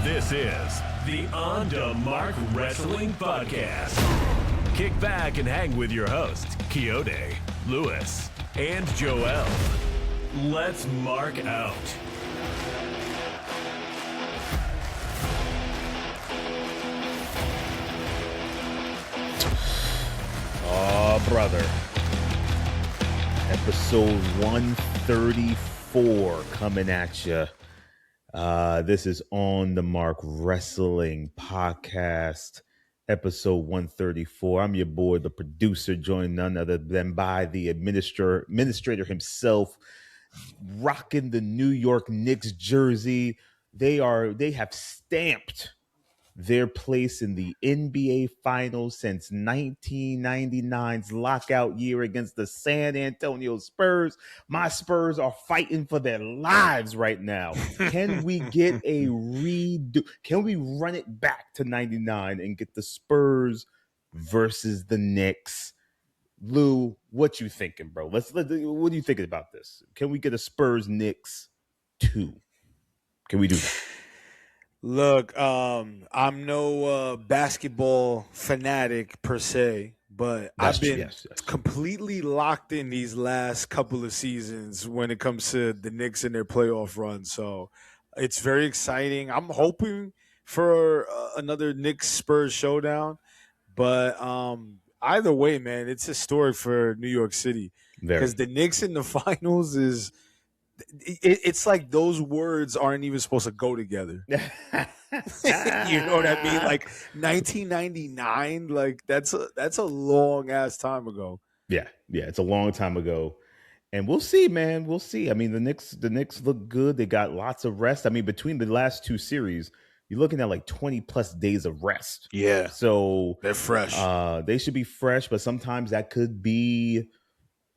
This is the On the Mark Wrestling Podcast. Kick back and hang with your hosts, Kayode, Luis, and Joel. Let's mark out. Oh, brother. Episode 134 coming at you. This is On the Mark Wrestling Podcast, episode 134. I'm your boy, the producer, joined none other than by the administrator himself, rocking the New York Knicks jersey. They have stamped their place in the NBA Finals since 1999's lockout year against the San Antonio Spurs. My Spurs are fighting for their lives right now. Can we get a redo? Can we run it back to 99 and get the Spurs versus the Knicks? Lou, what you thinking, bro? What are you thinking about this? Can we get a Spurs Knicks 2? Can we do that? Look, I'm no basketball fanatic per se, but I've been completely locked in these last couple of seasons when it comes to the Knicks and their playoff run. So it's very exciting. I'm hoping for another Knicks-Spurs showdown, but either way, man, it's historic for New York City because the Knicks in the finals is – it's like those words aren't even supposed to go together. You know what I mean? Like 1999, like that's a long ass time ago. Yeah, it's a long time ago. And we'll see, man. We'll see. I mean, the Knicks look good. They got lots of rest. I mean, between the last two series, you're looking at like 20 plus days of rest. Yeah. So they're fresh. They should be fresh, but sometimes that could be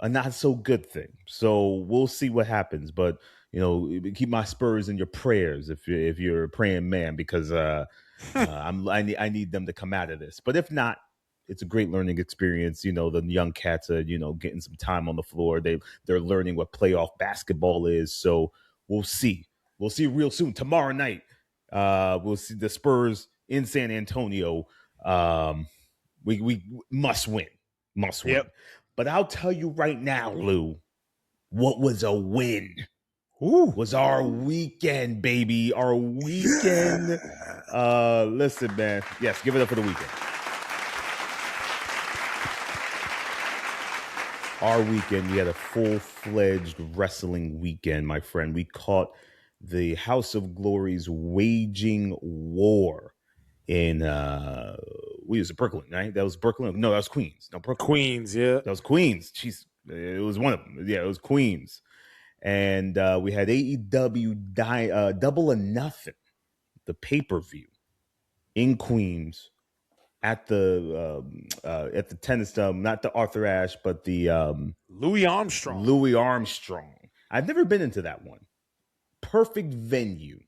a not so good thing. So we'll see what happens. But keep my Spurs in your prayers if you're a praying man, because I need them to come out of this. But if not, it's a great learning experience. The young cats are getting some time on the floor. They're learning what playoff basketball is. So we'll see. We'll see real soon. Tomorrow night, we'll see the Spurs in San Antonio. We must win. Must win. Yep. But I'll tell you right now, Lou, what was a win? Was our weekend, baby. Our weekend. Listen, man. Yes, give it up for the weekend. Our weekend, we had a full-fledged wrestling weekend, my friend. We caught the House of Glory's waging war in we was Brooklyn, right? That was Brooklyn. No, that was Queens. No, Brooklyn. Queens, yeah. That was Queens. Jeez, it was one of them. Yeah, it was Queens. And we had AEW Double or Nothing, the pay-per-view in Queens at the tennis, not the Arthur Ashe, but the Louis Armstrong. Louis Armstrong. I've never been into that one. Perfect venue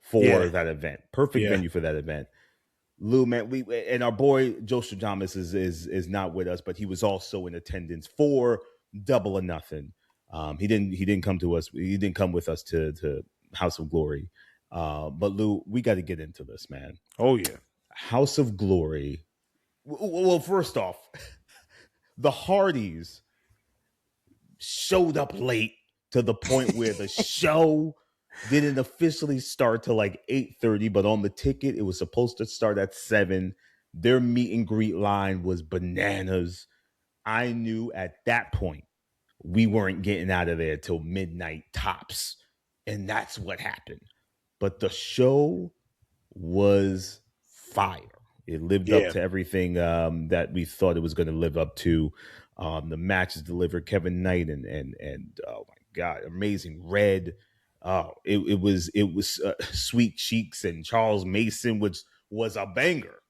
for that event. Perfect venue for that event. Lou, man, and our boy Joe Stradamus is not with us, but he was also in attendance for Double or Nothing. He didn't come to us. He didn't come with us to House of Glory. But Lou, we got to get into this, man. Oh yeah, House of Glory. Well, first off, the Hardys showed up late to the point where the show didn't officially start till like 8:30, but on the ticket, it was supposed to start at 7. Their meet and greet line was bananas. I knew at that point we weren't getting out of there till midnight tops, and that's what happened. But the show was fire. It lived up to everything that we thought it was going to live up to. The matches delivered. Kevin Knight and oh my God, Amazing Red. It was Sweet Cheeks and Charles Mason, which was a banger.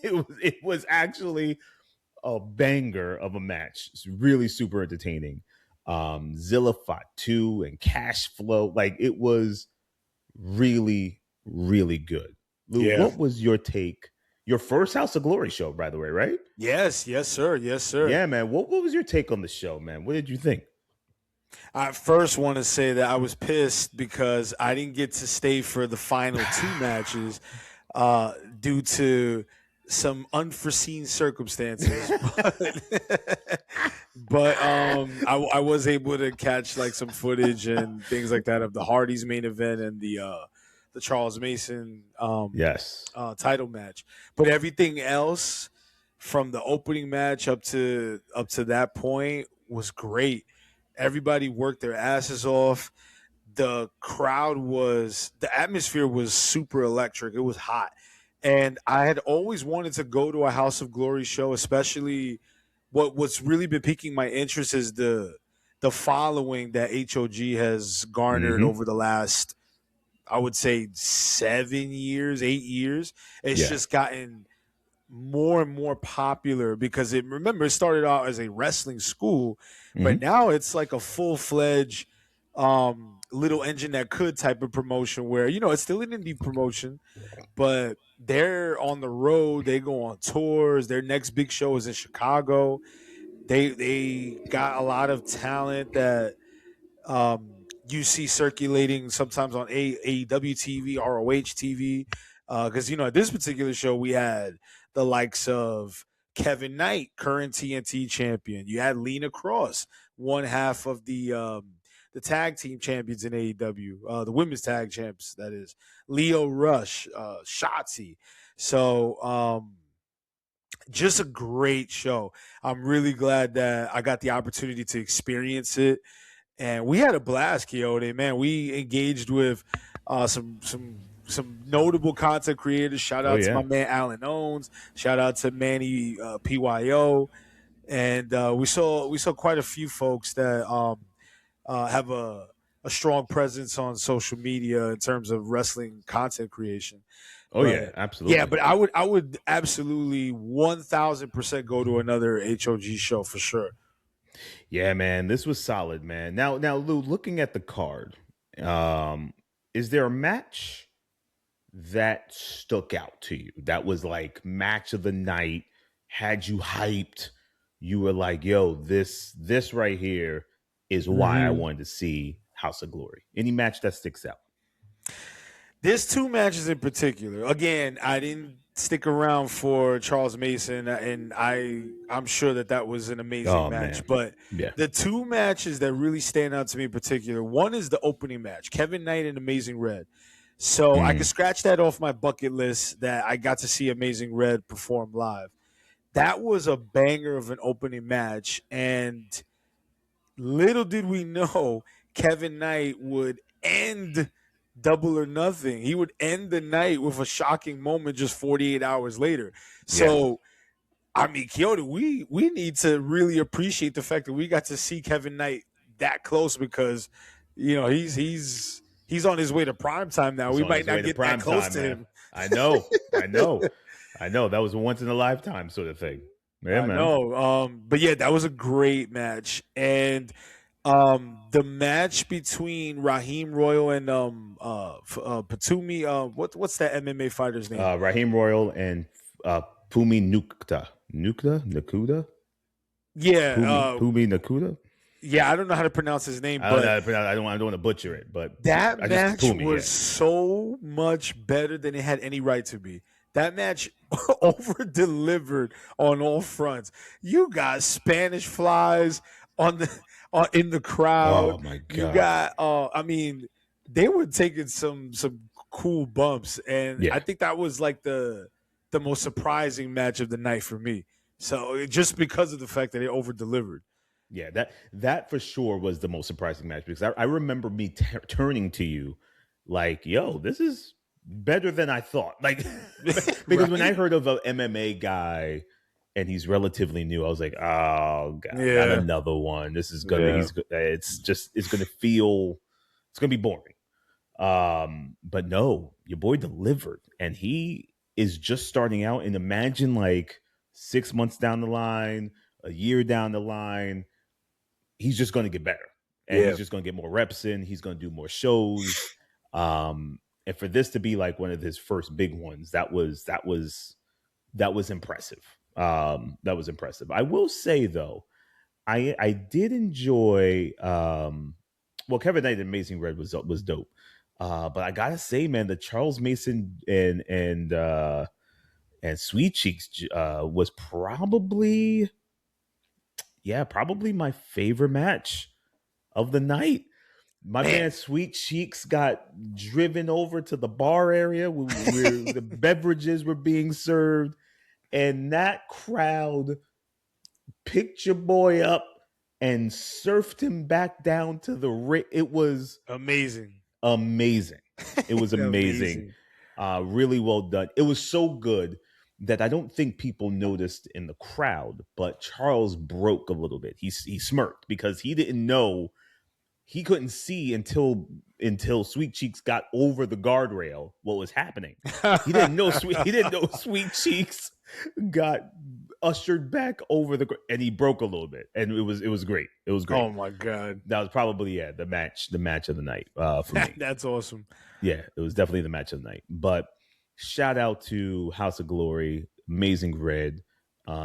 it was actually a banger of a match. It's really super entertaining. Zilla Fatu and Cash Flow, like it was really, really good. Lou, what was your take? Your first House of Glory show, by the way, right? Yes, sir. Yeah, man. What was your take on the show, man? What did you think? I first want to say that I was pissed because I didn't get to stay for the final two matches due to some unforeseen circumstances. But I was able to catch like some footage and things like that of the Hardy's main event and the Charles Mason title match. But everything else from the opening match up to that point was great. Everybody worked their asses off. The atmosphere was super electric. It was hot. And I had always wanted to go to a House of Glory show, especially what's really been piquing my interest is the following that HOG has garnered over the last, I would say 8 years. It's just gotten more and more popular because it started out as a wrestling school, but now it's like a full-fledged little engine that could type of promotion where, it's still an indie promotion, but they're on the road, they go on tours, their next big show is in Chicago. They got a lot of talent that you see circulating sometimes on AEW TV, ROH TV, because at this particular show we had the likes of Kevin Knight, current TNT champion. You had Lena Cross, one half of the tag team champions in AEW, the women's tag champs, that is. Leo Rush, Shotzi. So just a great show. I'm really glad that I got the opportunity to experience it. And we had a blast, Kayode. Man, we engaged with some notable content creators. Shout out to my man Alan Owens. Shout out to Manny PYO. And we saw quite a few folks that have a strong presence on social media in terms of wrestling content creation. Absolutely. Yeah, but I would absolutely 1,000% go to another HOG show for sure. Yeah, man, this was solid, man. Now, Lou, looking at the card, is there a match that stuck out to you that was like match of the night, had you hyped? You were like, yo, this right here is why I wanted to see House of Glory. Any match that sticks out? There's two matches in particular. Again, I didn't stick around for Charles Mason, and I'm sure that was an amazing match. Man. But the two matches that really stand out to me in particular, one is the opening match, Kevin Knight and Amazing Red. So I can scratch that off my bucket list that I got to see Amazing Red perform live. That was a banger of an opening match, and little did we know Kevin Knight would end Double or Nothing. He would end the night with a shocking moment just 48 hours later. So, I mean, Kayode, we need to really appreciate the fact that we got to see Kevin Knight that close because, he's on his way to prime time now. We might not get that close to him. I know. That was a once in a lifetime sort of thing. Yeah, man. I know. But yeah, that was a great match. And the match between Raheem Royal and Patumi, what's that MMA fighter's name? Raheem Royal and Pumi Nakuda. Yeah, Pumi Nakuda. Yeah, I don't know how to pronounce his name, I don't want to butcher it. But that match was so much better than it had any right to be. That match over-delivered on all fronts. You got Spanish flies in the crowd. Oh my god! You got, they were taking some cool bumps, and I think that was like the most surprising match of the night for me. So just because of the fact that it over-delivered. Yeah, that for sure was the most surprising match because I remember me turning to you like, yo, this is better than I thought. Like, because when I heard of an MMA guy and he's relatively new, I was like, oh god, not another one. This is gonna it's gonna be boring. But no, your boy delivered, and he is just starting out. And imagine like 6 months down the line, a year down the line, he's just gonna get better. And he's just gonna get more reps in, he's gonna do more shows. And for this to be like one of his first big ones, that was impressive. That was impressive. I will say though, I did enjoy. Well, Kevin Knight and Amazing Red was dope. But I gotta say, man, the Charles Mason and Sweet Cheeks was probably my favorite match of the night. My man Sweet Cheeks got driven over to the bar area where the beverages were being served, and that crowd picked your boy up and surfed him back down to the ring. It was amazing. It was amazing. Really well done. It was so good that I don't think people noticed in the crowd, but Charles broke a little bit. He smirked because he didn't know. He couldn't see until Sweet Cheeks got over the guardrail what was happening. He didn't know Sweet Cheeks got ushered back over and he broke a little bit, and it was great. It was great. Oh my god, that was probably the match of the night for me. That's awesome. Yeah, it was definitely the match of the night. But shout out to House of Glory, Amazing Red.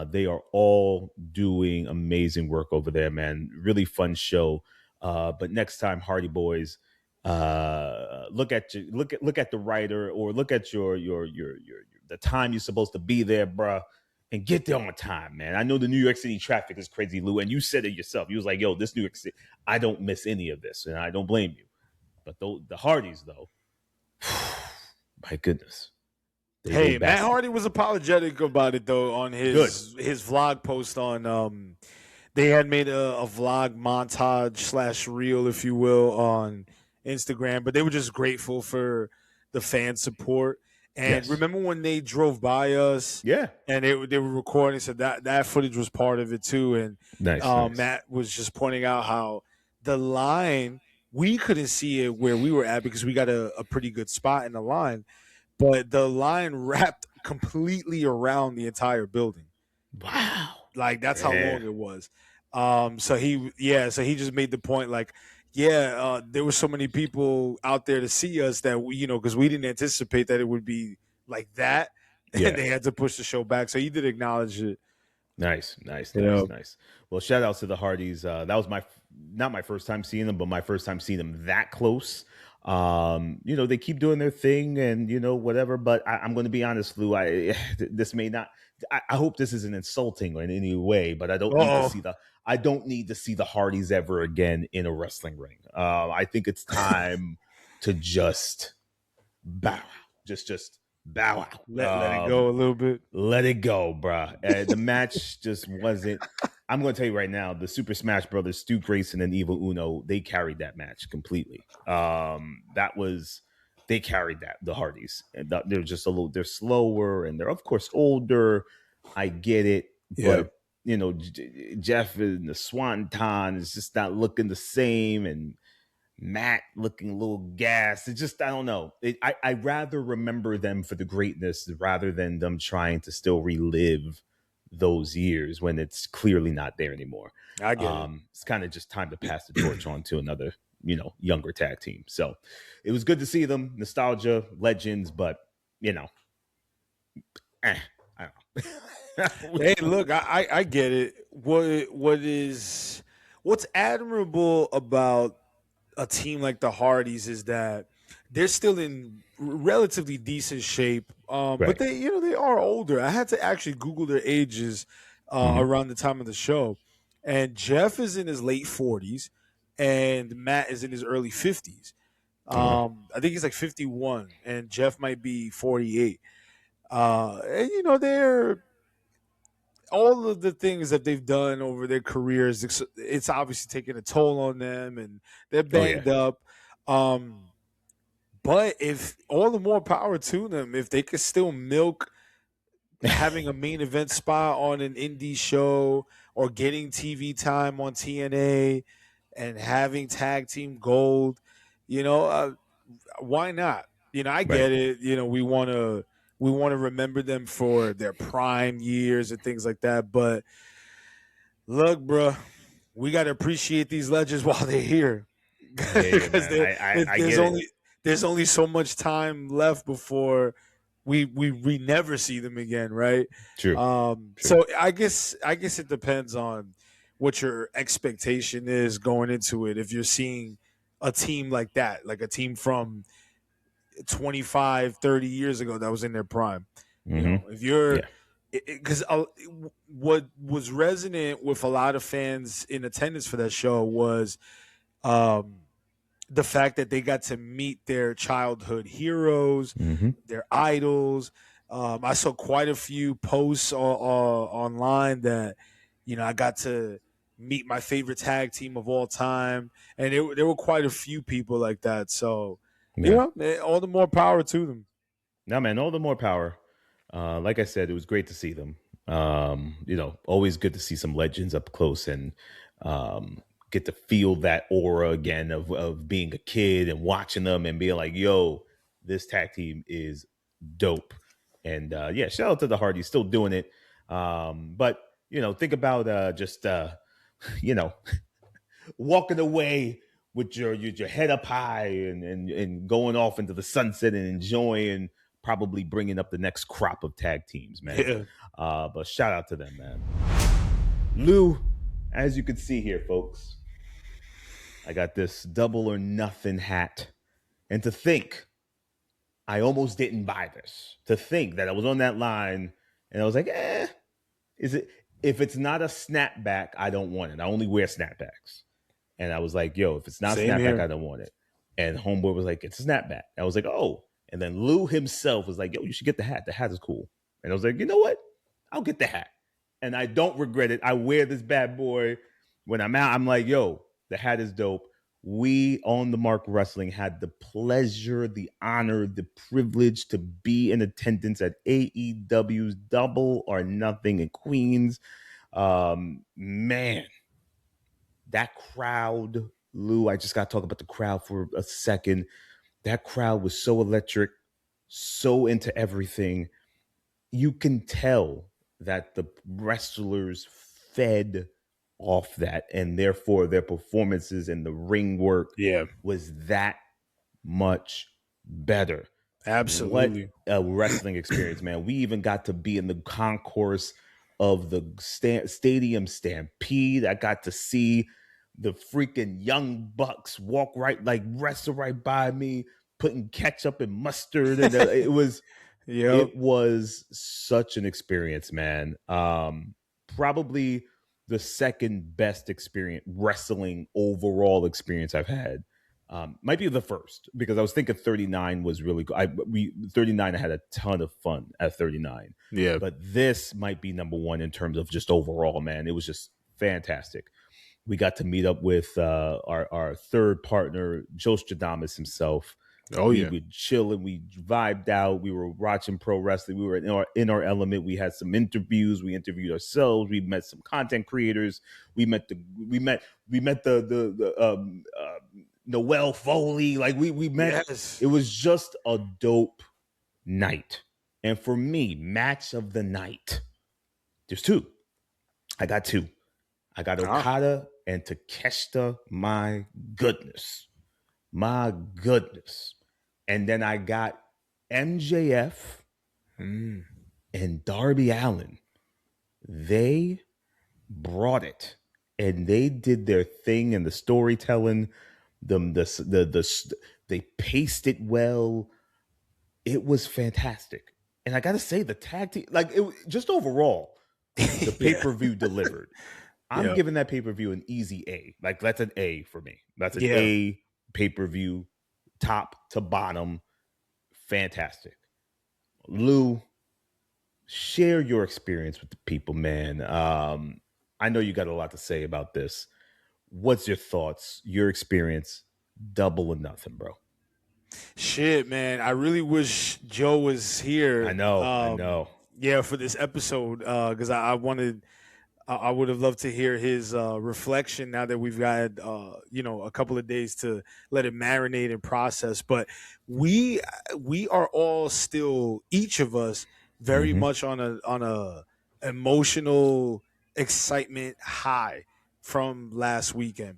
They are all doing amazing work over there, man. Really fun show. But next time, Hardy Boyz, look at the writer, or look at your the time you're supposed to be there, bruh, and get there on time, man. I know the New York City traffic is crazy, Lou, and you said it yourself. You was like, "Yo, this New York City, I don't miss any of this," and I don't blame you. But the Hardys, though, my goodness. Hey, Matt Hardy was apologetic about it though on his vlog post on. They had made a vlog montage / reel, if you will, on Instagram, but they were just grateful for the fan support. And remember when they drove by us? Yeah. And they were recording, so that footage was part of it too. And nice. Matt was just pointing out how the line, we couldn't see it where we were at because we got a pretty good spot in the line, but the line wrapped completely around the entire building. Wow. Like that's how long it was. So he just made the point like, there were so many people out there to see us that we, because we didn't anticipate that it would be like that. And they had to push the show back. So he did acknowledge it. Nice. Well, shout outs to the Hardys. That was not my first time seeing them, but my first time seeing them that close. They keep doing their thing and, whatever, but I'm going to be honest, Lou, this may not, I hope this isn't insulting in any way, but I don't need to see the Hardys ever again in a wrestling ring. I think it's time to just bow out. Just bow out. Let it go a little bit. Let it go, bruh. The match just wasn't. I'm going to tell you right now, the Super Smash Brothers, Stu Grayson and Evil Uno, they carried that match completely. They carried the Hardys. And they're just they're slower and they're of course older. I get it, but Jeff in the Swanton is just not looking the same, and Matt looking a little gassed. It's just, I don't know. I rather remember them for the greatness rather than them trying to still relive those years when it's clearly not there anymore. I get it. It's kind of just time to pass the torch on to another, younger tag team. So it was good to see them. Nostalgia, legends, but I don't know. Hey, look, I get it. What's admirable about a team like the Hardys is that they're still in relatively decent shape, but they are older. I had to actually Google their ages around the time of the show, and Jeff is in his late 40s, and Matt is in his early 50s. I think he's like 51, and Jeff might be 48. And they're all of the things that they've done over their careers, it's obviously taking a toll on them, and they're banged up. But if all the more power to them, if they could still milk having a main event spot on an indie show or getting TV time on TNA and having tag team gold, why not? I get it. We want to remember them for their prime years and things like that. But look, bro, we got to appreciate these legends while they're here. Because there's only so much time left before we never see them again, right? True. So I guess it depends on what your expectation is going into it. If you're seeing a team like that, like a team from 25, 30 years ago that was in their prime, you know, if you're, because what was resonant with a lot of fans in attendance for that show was the fact that they got to meet their childhood heroes, their idols. I saw quite a few posts online that, you know, I got to meet my favorite tag team of all time. And there were quite a few people like that. So, you know, all the more power to them. No, man, all the more power. Like I said, it was great to see them. You know, always good to see some legends up close and get to feel that aura again of being a kid and watching them and being like, yo, this tag team is dope. And yeah, shout out to the Hardys, still doing it. But, you know, think about just, you know, walking away with your head up high and going off into the sunset and enjoying probably bringing up the next crop of tag teams, man. Yeah. But shout out to them, man. Lou, as you can see here, folks, I got this Double or Nothing hat. And to think, I almost didn't buy this. To think that I was on that line and I was like, is it? If it's not a snapback, I don't want it. I only wear snapbacks. And I was like, yo, if it's not a snapback, here. I don't want it. And homeboy was like, it's a snapback. I was like, oh. And then Lou himself was like, yo, you should get the hat. The hat is cool. And I was like, you know what? I'll get the hat. And I don't regret it. I wear this bad boy. When I'm out, I'm like, yo, the hat is dope. We on the Mark Wrestling had the pleasure, the honor, the privilege to be in attendance at AEW's Double or Nothing in Queens. Man, that crowd, Lou, I just got to talk about the crowd for a second. That crowd was so electric, so into everything. You can tell that the wrestlers fed off that, and therefore their performances and the ring work was that much better. Absolutely. What a wrestling experience, man. We even got to be in the concourse of the Stadium Stampede. I got to see the freaking Young Bucks walk wrestle right by me, putting ketchup and mustard. And it was such an experience, man. Probably the second best experience, wrestling overall experience I've had. Might be the first, because I was thinking 39 was really good. 39, I had a ton of fun at 39. Yeah. But this might be number one in terms of just overall, man. It was just fantastic. We got to meet up with our third partner, Joe Stradamus himself. We were chilling. We vibed out. We were watching pro wrestling. We were in our element. We had some interviews. We interviewed ourselves. We met some content creators. We met the Noel Foley. Like we met. Yes. It was just a dope night. And for me, match of the night, there's two. I got two. I got Okada and Takeshita. My goodness. And then I got MJF and Darby Allin. They brought it, and they did their thing in the storytelling. They paced it well. It was fantastic. And I got to say, the tag team, just overall, the pay-per-view delivered. I'm giving that pay-per-view an easy A. That's an A for me. That's an A pay-per-view, top to bottom. Fantastic. Lou, share your experience with the people, man. I know you got a lot to say about this. What's your thoughts, your experience? Double or Nothing, bro. Shit, man. I really wish Joe was here. I know. Yeah, for this episode, because I would have loved to hear his reflection now that we've got a couple of days to let it marinate and process. But we are all still, each of us, very much on a emotional excitement high from last weekend.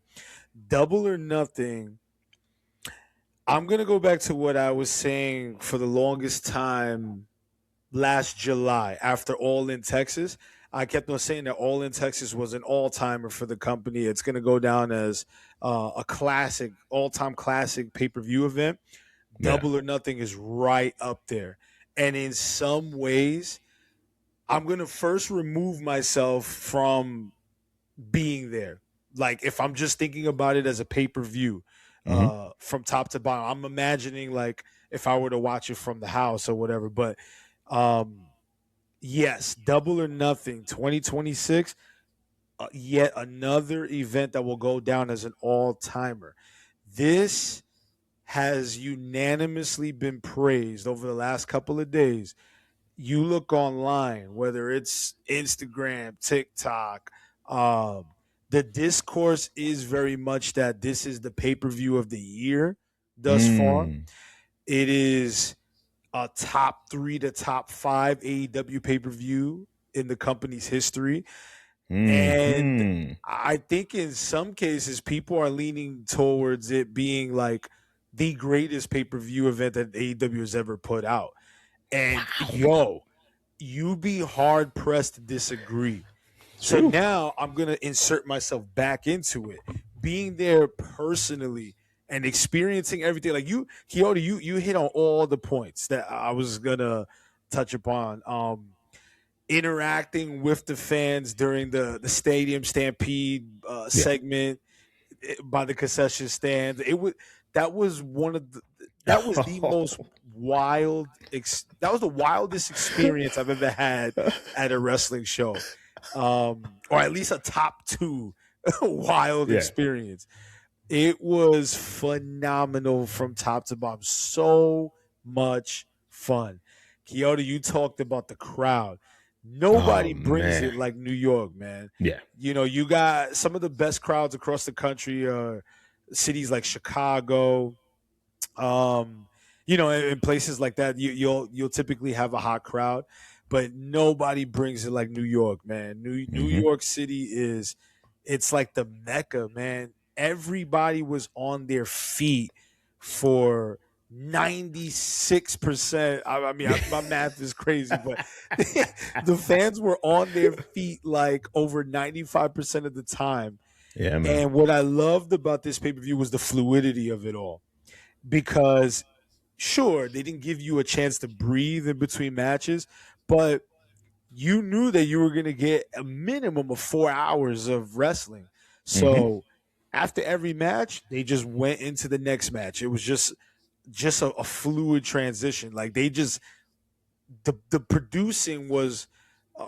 Double or Nothing. I'm gonna go back to what I was saying for the longest time last July after All in Texas. I kept on saying that All in Texas was an all-timer for the company. It's going to go down as a classic, all-time classic pay-per-view event. Double or Nothing is right up there. And in some ways, I'm going to first remove myself from being there. Like, if I'm just thinking about it as a pay-per-view from top to bottom, I'm imagining like if I were to watch it from the house or whatever. But yes, Double or Nothing 2026, yet another event that will go down as an all-timer. This has unanimously been praised over the last couple of days. You look online, whether it's Instagram, TikTok, the discourse is very much that this is the pay-per-view of the year thus far. It is a top 3 to top 5 AEW pay-per-view in the company's history. And I think in some cases, people are leaning towards it being like the greatest pay-per-view event that AEW has ever put out. And you be hard pressed to disagree. So now I'm going to insert myself back into it. Being there personally and experiencing everything. Like Kayode, you hit on all the points that I was going to touch upon. Interacting with the fans during the Stadium Stampede segment by the concession stand. That was the most wild. That was the wildest experience I've ever had at a wrestling show, or at least a top 2 wild experience. It was phenomenal from top to bottom. So much fun. Kayode, you talked about the crowd. Nobody brings it like New York, man. Yeah. You got some of the best crowds across the country, cities like Chicago, in places like that, you'll typically have a hot crowd, but nobody brings it like New York, man. New York City it's like the Mecca, man. Everybody was on their feet for 96%. I mean, my math is crazy, but the fans were on their feet like over 95% of the time. Yeah, man. And what I loved about this pay-per-view was the fluidity of it all. Because sure, they didn't give you a chance to breathe in between matches, but you knew that you were going to get a minimum of 4 hours of wrestling. So after every match, they just went into the next match. It was just a fluid transition. Like the producing was,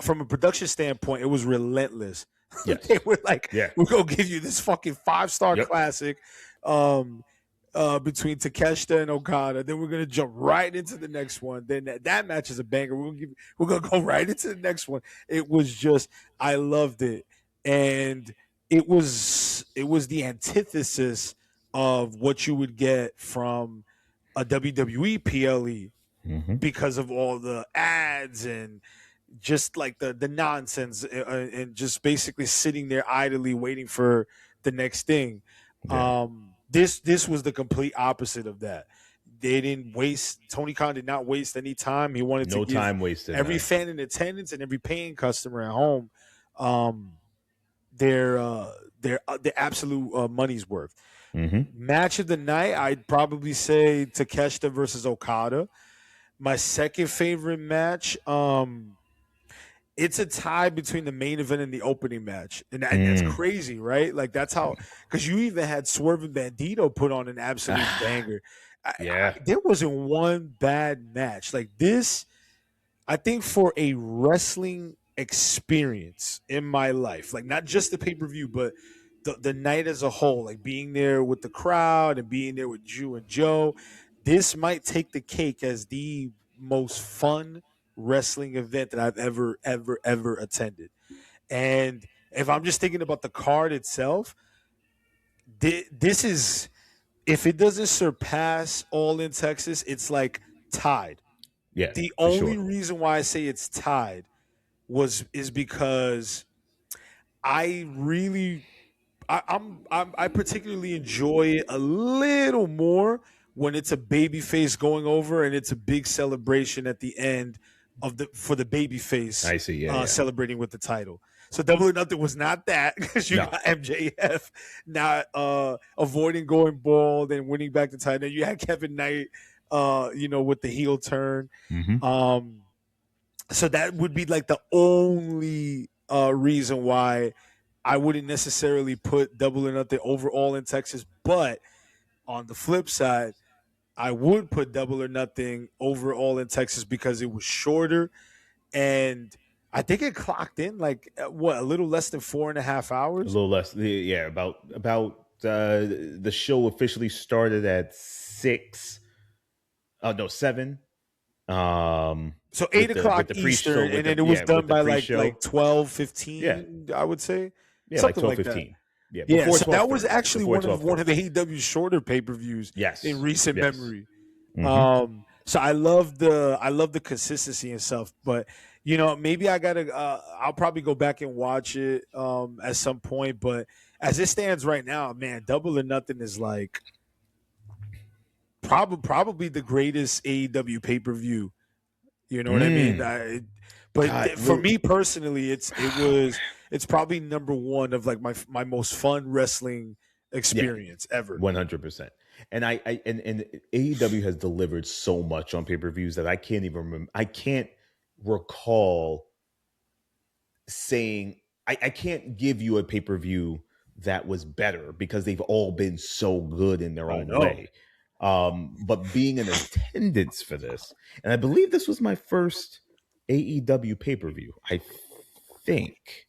from a production standpoint, it was relentless. Yes. They were like, we're going to give you this fucking 5-star classic between Takeshita and Okada. Then we're going to jump right into the next one. Then that match is a banger. We're going to go right into the next one. It was just, I loved it. And it was the antithesis of what you would get from a WWE PLE because of all the ads and just like the nonsense and just basically sitting there idly waiting for the next thing. This was the complete opposite of that. They didn't waste. Tony Khan did not waste any time. He wanted to give time wasted. Every fan in attendance and every paying customer at home their absolute money's worth. Match of the night, I'd probably say Takeshita versus Okada. My second favorite match, it's a tie between the main event and the opening match. And that's crazy, right? Like, that's how, because you even had Swerve and Bandito put on an absolute banger. There wasn't one bad match. Like this, I think for a wrestling experience in my life, like not just the pay-per-view, but the night as a whole, like being there with the crowd and being there with Drew and Joe, this might take the cake as the most fun wrestling event that I've ever attended. And if I'm just thinking about the card itself, this is, if it doesn't surpass All in Texas, it's like tied. Yeah. The only reason why I say it's tied is because I particularly enjoy it a little more when it's a babyface going over and it's a big celebration at the end for the baby face. I see. Celebrating with the title. So Double or Nothing was not that, because you got MJF not avoiding going bald and winning back the title. You had Kevin Knight, with the heel turn. Mm-hmm. So that would be like the only reason why I wouldn't necessarily put Double or Nothing over All in Texas. But on the flip side, I would put Double or Nothing over All in Texas because it was shorter, and I think it clocked in like a little less than 4.5 hours. A little less, yeah. About the show officially started at 6. Oh no, 7. So 8 o'clock Eastern, and then it was done by like 12:15. I would say, something like 12:15. Yeah, so that was actually one of AEW's shorter pay-per-views. In recent memory. Mm-hmm. So I love the consistency and stuff, but maybe I'll probably go back and watch it at some point. But as it stands right now, man, Double or Nothing is like probably the greatest AEW pay-per-view. You know what I mean? For me personally, it's probably number one of like my most fun wrestling experience ever. 100%. And and AEW has delivered so much on pay-per-views that I can't even remember. I can't recall saying I can't give you a pay-per-view that was better, because they've all been so good in their own way. But being in attendance for this, and I believe this was my first AEW pay-per-view. I think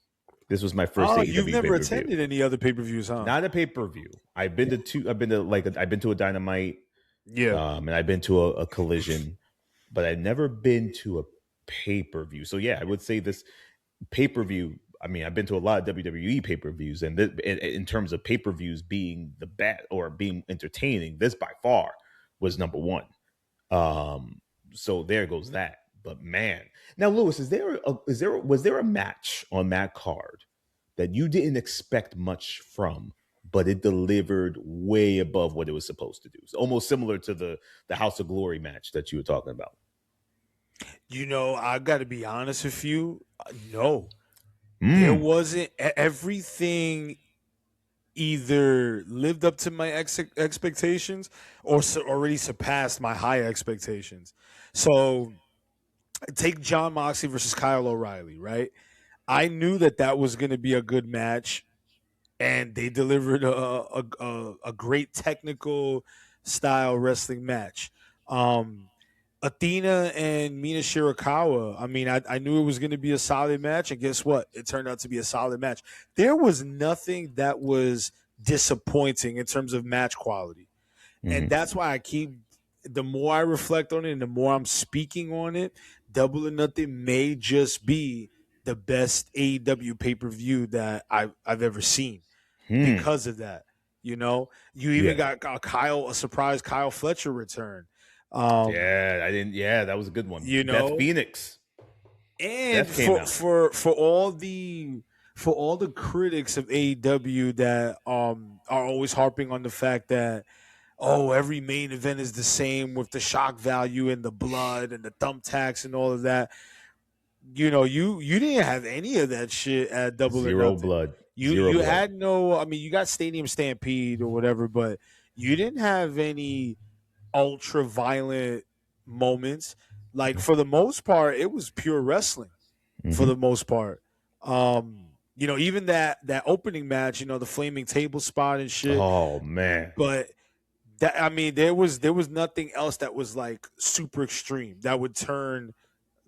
this was my first. AEW you've never pay-per-view. Attended any other pay-per-views, huh? Not a pay-per-view. I've been to a Dynamite, and I've been to a Collision, but I've never been to a pay-per-view. So yeah, I would say this pay-per-view. I mean, I've been to a lot of WWE pay-per-views, and in terms of pay-per-views being the best or being entertaining, this by far was number one. So there goes that. But man, now Lewis, was there a match on that card that you didn't expect much from, but it delivered way above what it was supposed to do? It's almost similar to the House of Glory match that you were talking about. I got to be honest with you. No. There wasn't. Everything either lived up to my expectations or already surpassed my high expectations. So take Jon Moxley versus Kyle O'Reilly, right? I knew that was going to be a good match, and they delivered a great technical style wrestling match. Athena and Mina Shirakawa, I mean, I knew it was going to be a solid match, and guess what? It turned out to be a solid match. There was nothing that was disappointing in terms of match quality. And that's why the more I reflect on it and the more I'm speaking on it, Double or Nothing may just be the best AEW pay-per-view that I've ever seen because of that. You even got a surprise Kyle Fletcher return. That was a good one. Beth Phoenix. And for all the critics of AEW that are always harping on the fact that every main event is the same with the shock value and the blood and the thumbtacks and all of that. You didn't have any of that shit at Double or Nothing. Zero blood. You had no. I mean, you got Stadium Stampede or whatever, but you didn't have any ultra violent moments. Like, for the most part, it was pure wrestling. For the most part, even that opening match, the flaming table spot and shit. Oh man! But there was nothing else that was like super extreme that would turn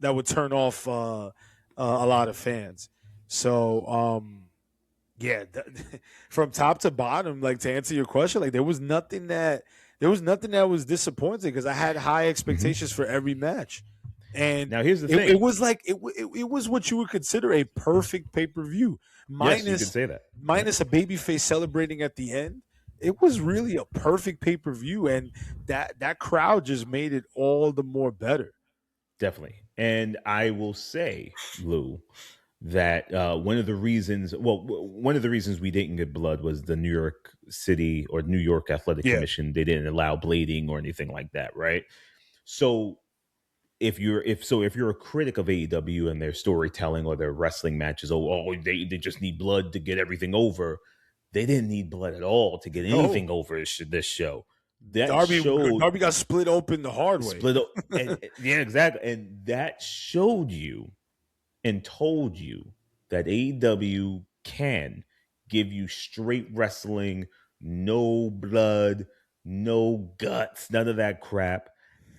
off a lot of fans. So from top to bottom, like, to answer your question, like, there was nothing that was disappointing, because I had high expectations for every match. And now here's the thing: it was like it was what you would consider a perfect pay-per-view. Yes, you could say that. Minus a babyface celebrating at the end. It was really a perfect pay-per-view, and that crowd just made it all the more better. Definitely. And I will say, Lou, that one of the reasons we didn't get blood was the New York City or New York Athletic Commission. They didn't allow blading or anything like that, right? So if you're a critic of AEW and their storytelling or their wrestling matches, they just need blood to get everything over. They didn't need blood at all to get anything over this show. That Darby got split open the hard way. Yeah, exactly. And that showed you and told you that AEW can give you straight wrestling, no blood, no guts, none of that crap,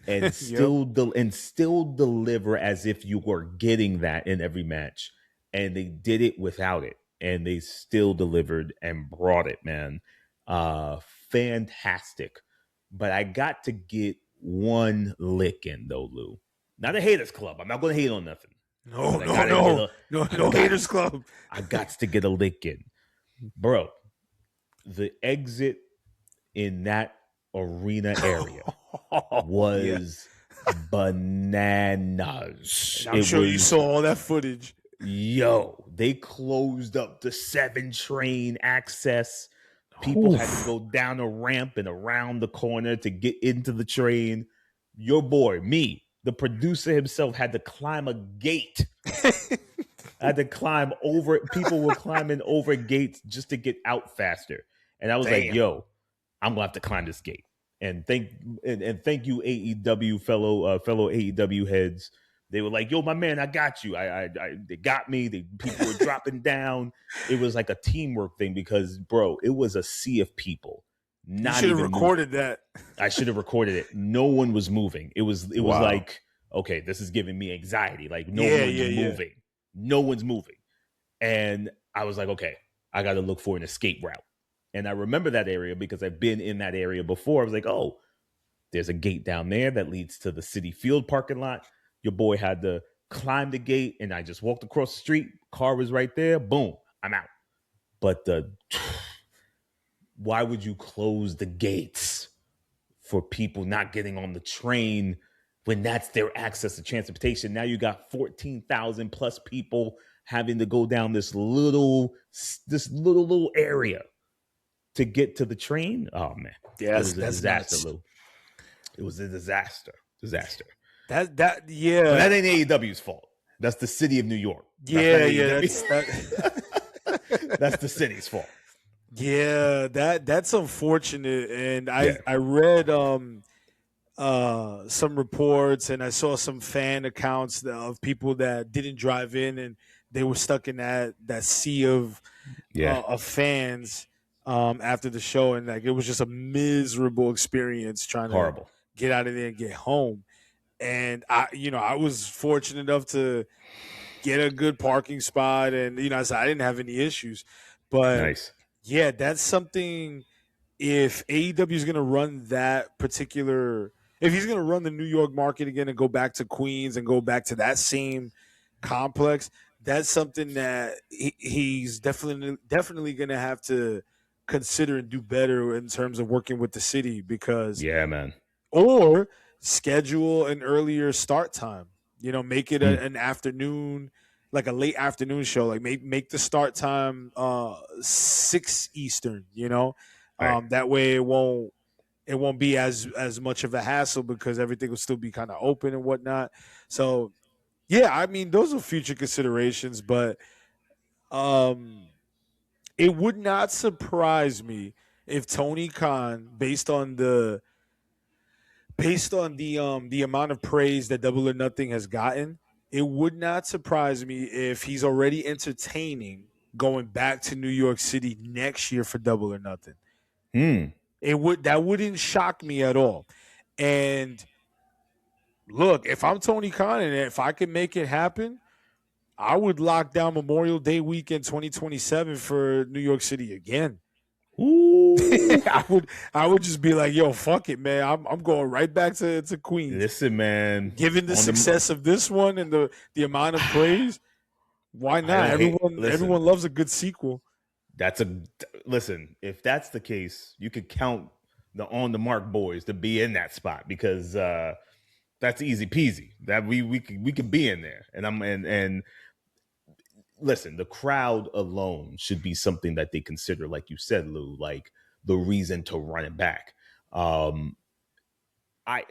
and still deliver as if you were getting that in every match. And they did it without it, and they still delivered and brought it, man. Fantastic. But I got to get one lick in though, Lou. Not a haters club. I'm not going to hate on nothing. No haters club. I got to get a lick in, bro. The exit in that arena area was bananas. I'm sure you saw all that footage. Yo, they closed up the 7 train access. People had to go down a ramp and around the corner to get into the train. Your boy, me, the producer himself, had to climb a gate. I had to climb over. People were climbing over gates just to get out faster. And I was like, yo, I'm going to have to climb this gate. And thank you, AEW, fellow AEW heads. They were like, yo, my man, I got you. They got me. People were dropping down. It was like a teamwork thing because, bro, it was a sea of people. You should have recorded that. I should have recorded it. No one was moving. It was like, okay, this is giving me anxiety. Like no one's moving. No one's moving. And I was like, okay, I got to look for an escape route. And I remember that area because I've been in that area before. I was like, oh, there's a gate down there that leads to the Citi Field parking lot. Your boy had to climb the gate, and I just walked across the street. Car was right there. Boom, I'm out. But why would you close the gates for people not getting on the train when that's their access to transportation? Now you got 14,000 plus people having to go down this little area to get to the train. Oh man, yeah, it was a disaster, Lou. It was a disaster. That But that ain't AEW's fault. That's the city of New York. That's that's the city's fault. Yeah, that's unfortunate. And I read some reports and I saw some fan accounts of people that didn't drive in and they were stuck in that sea of fans after the show, and like it was just a miserable experience trying to get out of there and get home. And I was fortunate enough to get a good parking spot, and I said I didn't have any issues. But nice. Yeah, that's something. If AEW is going to run that particular, if he's going to run the New York market again and go back to Queens and go back to that same complex, that's something that he's definitely going to have to consider and do better in terms of working with the city. Because or schedule an earlier start time. Make it an afternoon, like a late afternoon show. Like make the start time 6 Eastern. That way it won't be as much of a hassle because everything will still be kind of open and whatnot. So yeah, I mean those are future considerations, but it would not surprise me if Tony Khan, based on the amount of praise that Double or Nothing has gotten, it would not surprise me if he's already entertaining going back to New York City next year for Double or Nothing. That wouldn't shock me at all. And look, if I'm Tony Khan and if I can make it happen, I would lock down Memorial Day weekend 2027 for New York City again. Ooh. I would just be like, yo, fuck it, man. I'm going right back to Queens. Listen, man. Given the success of this one and the amount of praise, why not? Everyone loves a good sequel. Listen, if that's the case, you could count the On the Mark boys to be in that spot because that's easy peasy. That we could be in there. And listen, the crowd alone should be something that they consider, like you said, Lou, like the reason to run it back. I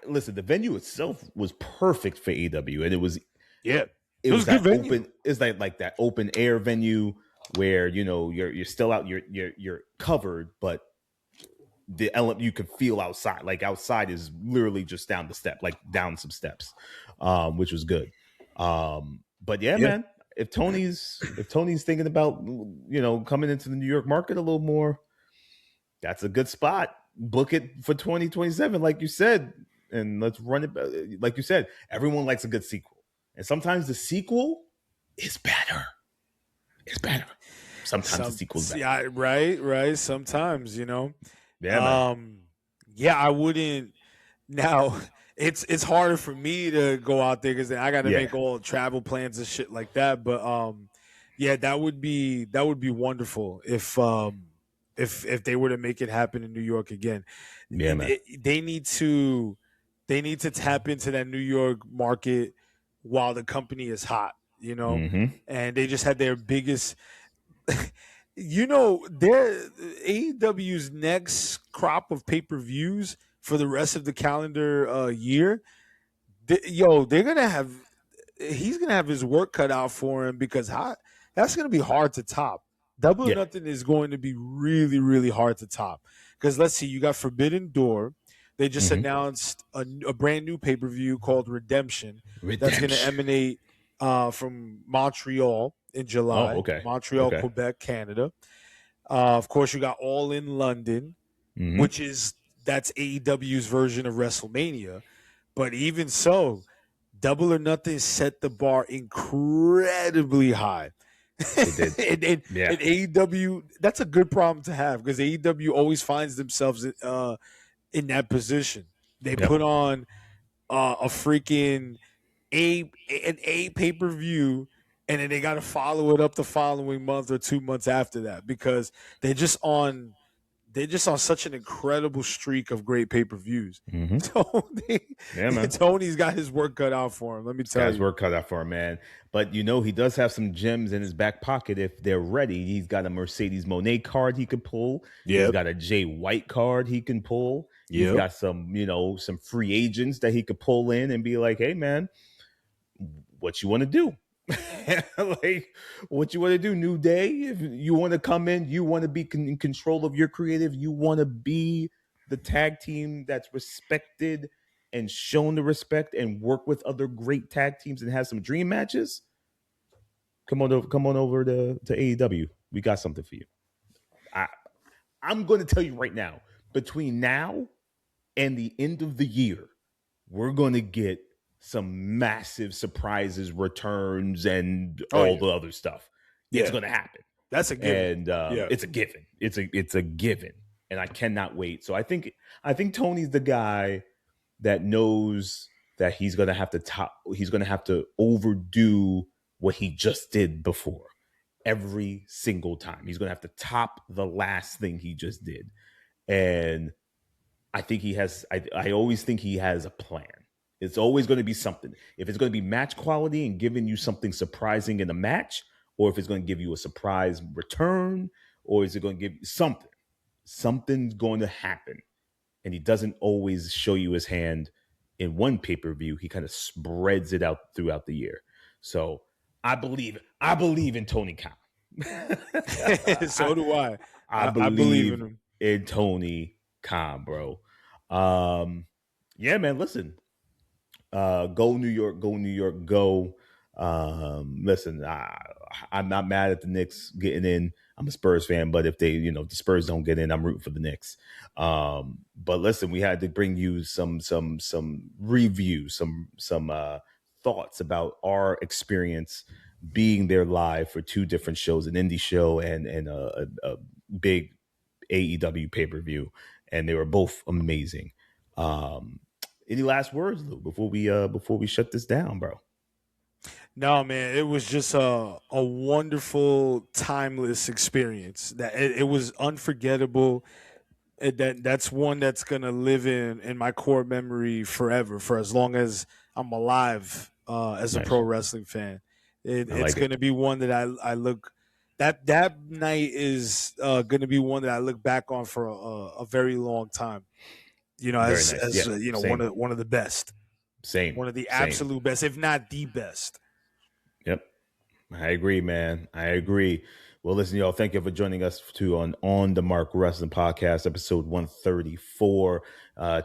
listen. The venue itself was perfect for AEW, and it was it was a good that venue. open. It's like that open air venue where you're still out, you're covered, but the element you could feel outside. Like outside is literally just down the step, like down some steps, which was good. But yeah, man, if Tony's thinking about coming into the New York market a little more, that's a good spot. Book it for 2027, like you said, and let's run it. Like you said, everyone likes a good sequel, and sometimes the sequel is better. It's better. Sometimes the sequel is better. Yeah, right. Sometimes, Yeah, man. I wouldn't. Now it's harder for me to go out there because I got to make all travel plans and shit like that. But that would be wonderful if they were to make it happen in New York again. Yeah, man. They need to tap into that New York market while the company is hot, and they just had their biggest. Their AEW's next crop of pay-per-views for the rest of the calendar year, they're gonna have. He's gonna have his work cut out for him because that's gonna be hard to top. Double or Nothing is going to be really, really hard to top because let's see, you got Forbidden Door. They just announced a brand new pay-per-view called Redemption. That's going to emanate from Montreal in July. Oh, okay. Montreal, Quebec, Canada. Of course, you got All in London, that's AEW's version of WrestleMania. But even so, Double or Nothing set the bar incredibly high. It did. And AEW, that's a good problem to have because AEW always finds themselves in that position. They put on a freaking an pay-per-view, and then they got to follow it up the following month or 2 months after that because they're just on such an incredible streak of great pay-per-views. So Tony's got his work cut out for him. Let me tell you. His work cut out for him, man. But he does have some gems in his back pocket if they're ready. He's got a Mercedes Moné card he could pull. He's got a Jay White card he can pull. He's got some, some free agents that he could pull in and be like, hey, man, what you want to do? Like, what you want to do? New Day? If you want to come in, you want to be in control of your creative, you want to be the tag team that's respected and shown the respect and work with other great tag teams and have some dream matches, come on over to AEW. We got something for you. I'm going to tell you right now, between now and the end of the year, we're going to get some massive surprises, returns, and all the other stuff. It's going to happen. That's a given. And it's a given. It's a given. And I cannot wait. So I think Tony's the guy that knows that he's going to have to overdo what he just did before every single time. He's going to have to top the last thing he just did. And I think he has, I always think he has a plan. It's always going to be something. If it's going to be match quality and giving you something surprising in a match, or if it's going to give you a surprise return, or is it going to give you something? Something's going to happen. And he doesn't always show you his hand in one pay-per-view. He kind of spreads it out throughout the year. So I believe in Tony Khan. So do I. I believe in him. In Tony Khan, bro. Yeah, man, listen. Go New York, go. Listen, I'm not mad at the Knicks getting in. I'm a Spurs fan, but if they, the Spurs don't get in, I'm rooting for the Knicks. But listen, we had to bring you some reviews, some thoughts about our experience being there live for two different shows, an indie show and a big AEW pay-per-view, and they were both amazing. Any last words, Lou, before we shut this down, bro? No, man, it was just a wonderful, timeless experience. That it was unforgettable. That's one that's gonna live in my core memory forever, for as long as I'm alive as a pro wrestling fan. It's gonna be one that I look. That night is gonna be one that I look back on for a very long time. You know, Very as nice. you know, Same. one of the best. Same. One of the Same. absolute best, if not the best. Yep. I agree, man. I agree. Well, listen, y'all, thank you for joining us on the Mark Wrestling Podcast, episode 134.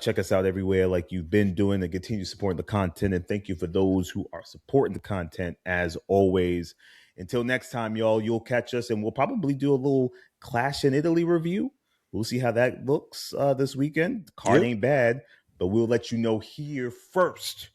Check us out everywhere like you've been doing, and continue supporting the content. And thank you for those who are supporting the content as always. Until next time, y'all, you'll catch us, and we'll probably do a little Clash in Italy review. We'll see how that looks this weekend. The card ain't bad, but we'll let you know here first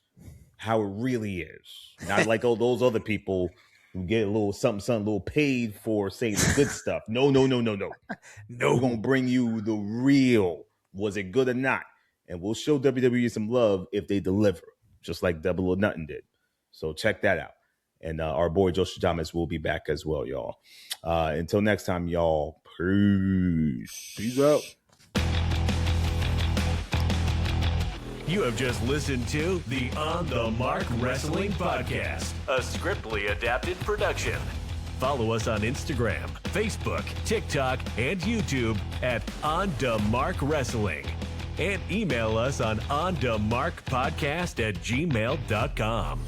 how it really is. Not like all those other people who get a little something, a little paid for saying the good stuff. No. No. We're going to bring you the real. Was it good or not? And we'll show WWE some love if they deliver, just like Double or Nothing did. So check that out. And our boy Joe Shajamas will be back as well, y'all. Until next time, y'all. Peace. Peace out. You have just listened to the On the Mark Wrestling Podcast, a Scriptly adapted production. Follow us on Instagram, Facebook, TikTok, and YouTube at On the Mark Wrestling. And email us on onthemarkpodcast@gmail.com.